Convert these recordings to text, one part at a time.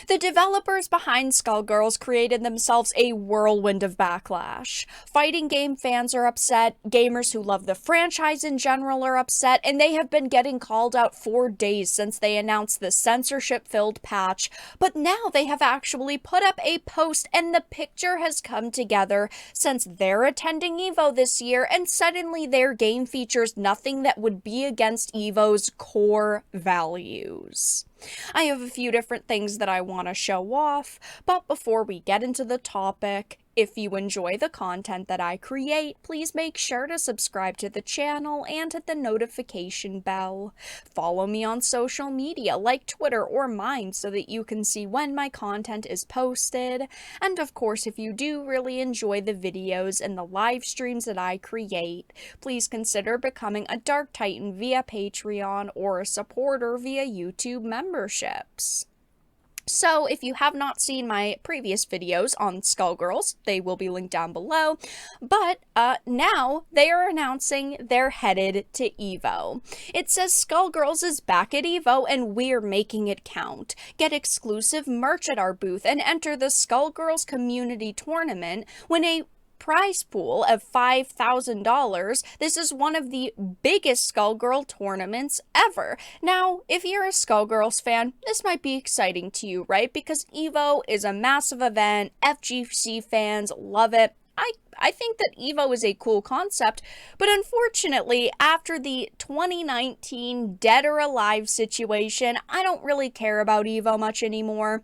The developers behind Skullgirls created themselves a whirlwind of backlash. Fighting game fans are upset, gamers who love the franchise in general are upset, and they have been getting called out for days since they announced the censorship-filled patch. But now they have actually put up a post, and the picture has come together since they're attending EVO this year, and suddenly their game features nothing that would be against EVO's core values. I have a few different things that I want to show off, but before we get into the topic, if you enjoy the content that I create, please make sure to subscribe to the channel and hit the notification bell. Follow me on social media like Twitter or mine so that you can see when my content is posted. And of course, if you do really enjoy the videos and the live streams that I create, please consider becoming a Dark Titan via Patreon or a supporter via YouTube memberships. So, if you have not seen my previous videos on Skullgirls, they will be linked down below, but now they are announcing they're headed to EVO. It says Skullgirls is back at EVO and we're making it count. Get exclusive merch at our booth and enter the Skullgirls Community Tournament. Win a prize pool of $5,000. This is one of the biggest Skullgirl tournaments ever. Now, if you're a Skullgirls fan, this might be exciting to you, right? Because EVO is a massive event. FGC fans love it. I think that EVO is a cool concept, but unfortunately, after the 2019 Dead or Alive situation, I don't really care about EVO much anymore.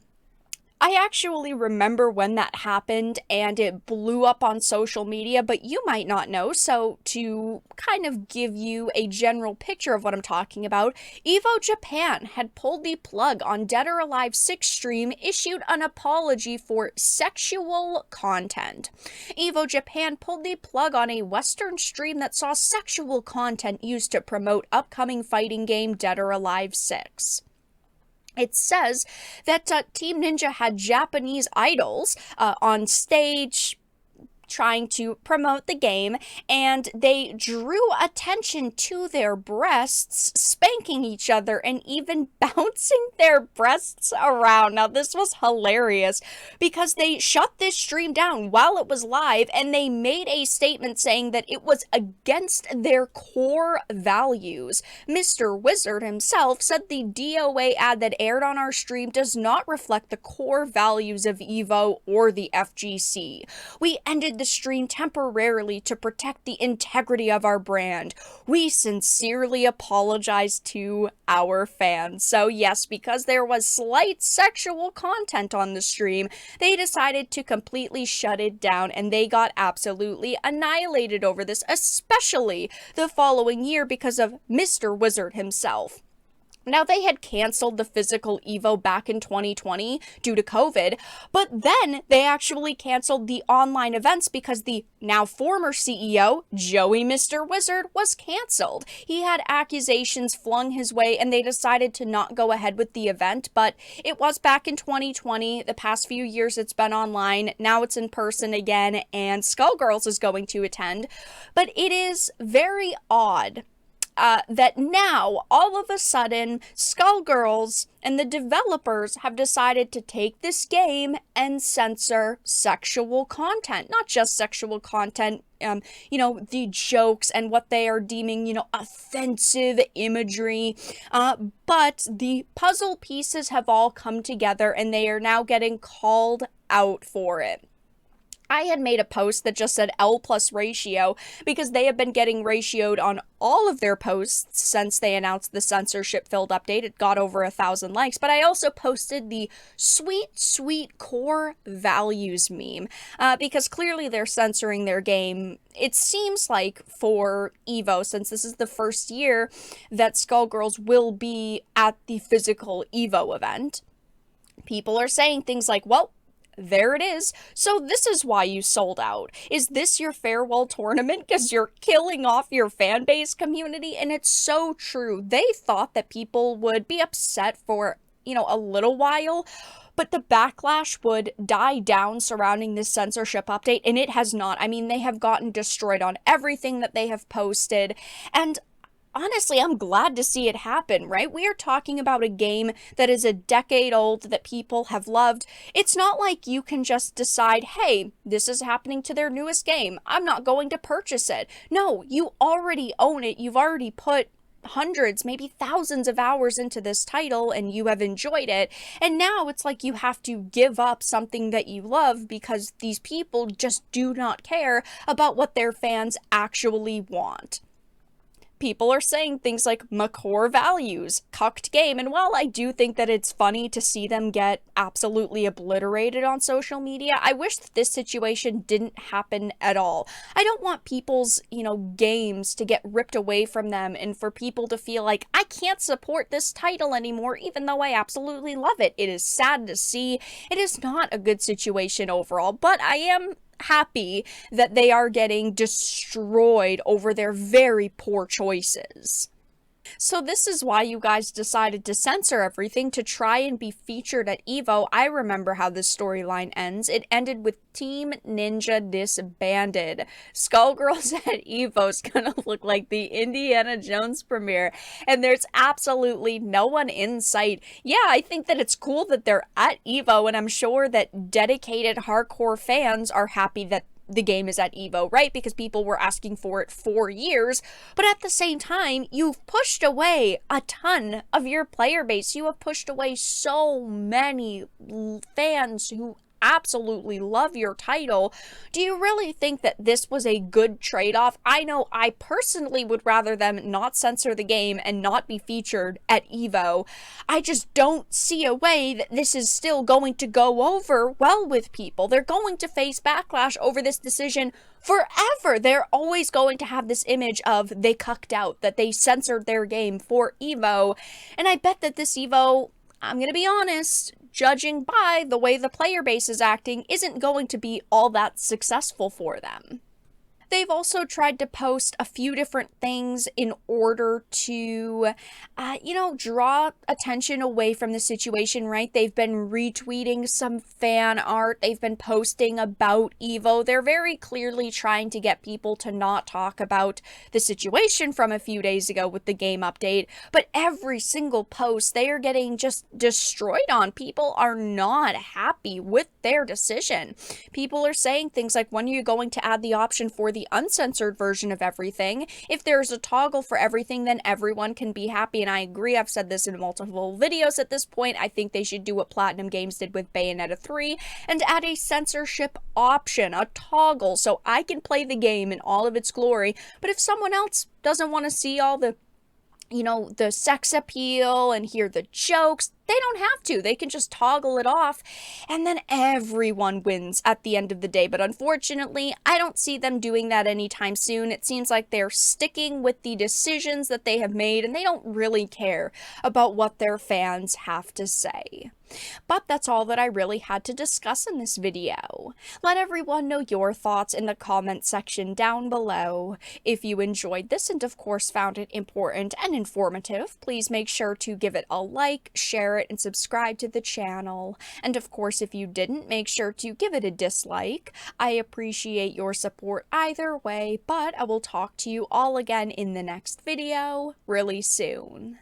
I actually remember when that happened and it blew up on social media, but you might not know, so to kind of give you a general picture of what I'm talking about, EVO Japan had pulled the plug on Dead or Alive 6 stream, issued an apology for sexual content. EVO Japan pulled the plug on a Western stream that saw sexual content used to promote upcoming fighting game Dead or Alive 6. It says that Team Ninja had Japanese idols on stage trying to promote the game, and they drew attention to their breasts, spanking each other, and even bouncing their breasts around. Now, this was hilarious because they shut this stream down while it was live, and they made a statement saying that it was against their core values. Mr. Wizard himself said the DOA ad that aired on our stream does not reflect the core values of EVO or the FGC. We ended the stream temporarily to protect the integrity of our brand. We sincerely apologize to our fans. So yes, because there was slight sexual content on the stream, they decided to completely shut it down, and they got absolutely annihilated over this, especially the following year because of Mr. Wizard himself. Now, they had canceled the physical EVO back in 2020 due to COVID, but then they actually canceled the online events because the now former CEO, Joey Mr. Wizard, was canceled. He had accusations flung his way, and they decided to not go ahead with the event, but it was back in 2020. The past few years it's been online. Now it's in person again, and Skullgirls is going to attend. But it is very odd that now, all of a sudden, Skullgirls and the developers have decided to take this game and censor sexual content. Not just sexual content, the jokes and what they are deeming, offensive imagery, but the puzzle pieces have all come together and they are now getting called out for it. I had made a post that just said L plus ratio because they have been getting ratioed on all of their posts since they announced the censorship-filled update. It got over 1,000 likes, but I also posted the sweet, sweet core values meme because clearly they're censoring their game. It seems like for EVO, since this is the first year that Skullgirls will be at the physical EVO event, people are saying things like, well, there it is. So this is why you sold out. Is this your farewell tournament because you're killing off your fan base community? And it's so true. They thought that people would be upset for, a little while, but the backlash would die down surrounding this censorship update, and it has not. I mean, they have gotten destroyed on everything that they have posted, and honestly, I'm glad to see it happen, right? We are talking about a game that is a decade old that people have loved. It's not like you can just decide, hey, this is happening to their newest game. I'm not going to purchase it. No, you already own it. You've already put hundreds, maybe thousands of hours into this title and you have enjoyed it. And now it's like you have to give up something that you love because these people just do not care about what their fans actually want. People are saying things like my core values, cucked game, and while I do think that it's funny to see them get absolutely obliterated on social media, I wish that this situation didn't happen at all. I don't want people's, games to get ripped away from them and for people to feel like I can't support this title anymore even though I absolutely love it. It is sad to see. It is not a good situation overall, but I am happy that they are getting destroyed over their very poor choices. So this is why you guys decided to censor everything to try and be featured at EVO. I remember how this storyline ends. It ended with Team Ninja disbanded. Skullgirls at EVO is gonna look like the Indiana Jones premiere, and there's absolutely no one in sight. Yeah, I think that it's cool that they're at EVO, and I'm sure that dedicated hardcore fans are happy that the game is at EVO, right? Because people were asking for it for years. But at the same time, you've pushed away a ton of your player base. You have pushed away so many fans who absolutely love your title. Do you really think that this was a good trade-off? I know I personally would rather them not censor the game and not be featured at EVO. I just don't see a way that this is still going to go over well with people. They're going to face backlash over this decision forever. They're always going to have this image of they cucked out, that they censored their game for EVO. And I bet that this EVO, I'm gonna be honest, judging by the way the player base is acting, isn't going to be all that successful for them. They've also tried to post a few different things in order to, draw attention away from the situation, right? They've been retweeting some fan art. They've been posting about EVO. They're very clearly trying to get people to not talk about the situation from a few days ago with the game update. But every single post, they are getting just destroyed on. People are not happy with their decision. People are saying things like, when are you going to add the option for the uncensored version of everything? If there's a toggle for everything, then everyone can be happy. And I agree. I've said this in multiple videos at this point. I think they should do what Platinum Games did with Bayonetta 3 and add a censorship option, a toggle, so I can play the game in all of its glory. But if someone else doesn't want to see all the the sex appeal and hear the jokes, they don't have to. They can just toggle it off, and then everyone wins at the end of the day. But unfortunately, I don't see them doing that anytime soon. It seems like they're sticking with the decisions that they have made, and they don't really care about what their fans have to say. But that's all that I really had to discuss in this video. Let everyone know your thoughts in the comment section down below. If you enjoyed this and of course found it important and informative, please make sure to give it a like, share it, and subscribe to the channel. And of course, if you didn't, make sure to give it a dislike. I appreciate your support either way, but I will talk to you all again in the next video really soon.